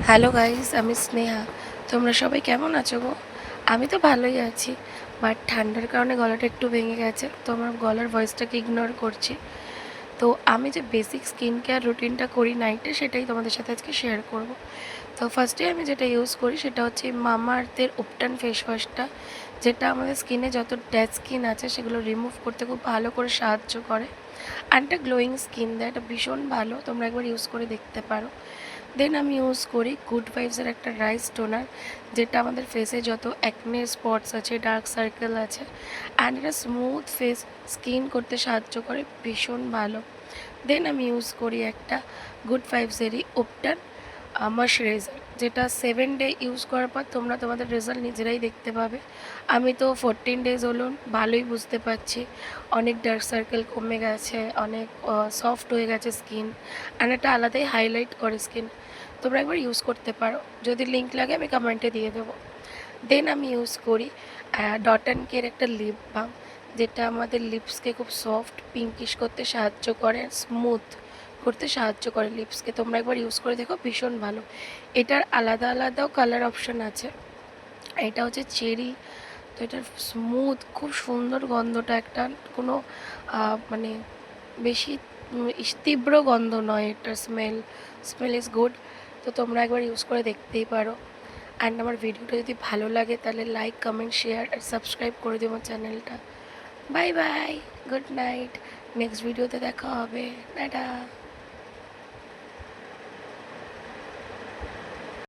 Hello guys, আমি স্নেহা। তোমরা সবাই কেমন আছো গো? আমি তো ভালোই আছি, বাট ঠান্ডার কারণে গলাটা একটু ভেঙে গেছে, তো আমার গলার ভয়েসটাকে ইগনোর করছি। তো আমি যে বেসিক স্কিন কেয়ার রুটিনটা করি নাইটে, সেটাই তোমাদের সাথে আজকে শেয়ার করব। তো ফার্স্টে আমি যেটা ইউজ করি সেটা হচ্ছে মামা আর্থের উপটান ফেস ওয়াশটা, যেটা আমাদের স্কিনে যত ডেড স্কিন আছে সেগুলো রিমুভ করতে খুব ভালো করে সাহায্য করে। আর একটা গ্লোয়িং স্কিন দেয়, এটা ভীষণ ভালো, তোমরা একবার ইউজ করে দেখতে পারো। দেন আমি ইউজ করি গুড ভাইবসের একটা রাইস টোনার, যেটা আমাদের ফেসে যত অ্যাকনে স্পটস আছে, ডার্ক সার্কেল আছে, অ্যান্ড এটা স্মুথ ফেস স্কিন করতে সাহায্য করে, ভীষণ ভালো। দেন আমি ইউজ করি একটা গুড ভাইবসেরই উপটান ময়শ্চারাইজার, যেটা 7 ডে ইউজ করার পর তোমরা তোমাদের রেজাল্ট নিজেরাই দেখতে পাবে। আমি তো 14 ডেজ হলো, ভালোই বুঝতে পারছি, অনেক ডার্ক সার্কেল কমে গেছে, অনেক সফট হয়ে গেছে স্কিন, অ্যান্ড একটা আলাদাই হাইলাইট করে স্কিন। তোমরা একবার ইউজ করতে পারো, যদি লিঙ্ক লাগে আমি কমেন্টে দিয়ে দেবো। দেন আমি ইউজ করি ডট অ্যান্ড কের একটা লিপ বাম, যেটা আমাদের লিপসকে খুব সফট পিঙ্কিশ করতে সাহায্য করে, স্মুথ করতে সাহায্য করে লিপসকে। তোমরা একবার ইউজ করে দেখো, ভীষণ ভালো। এটার আলাদা আলাদাও কালার অপশান আছে। এটা হচ্ছে চেরি, তো এটার স্মুথ খুব সুন্দর গন্ধটা, একটা কোনো মানে বেশি তীব্র গন্ধ নয়, এটার স্মেল ইজ গুড। তো তোমরা একবার ইউজ করে দেখতেই পারো। অ্যান্ড আমার ভিডিওটা যদি ভালো লাগে তাহলে লাইক, কমেন্ট, শেয়ার আর সাবস্ক্রাইব করে দিও আমার চ্যানেলটা। Bye bye, good night, next ভিডিওতে দেখা হবে, টাটা।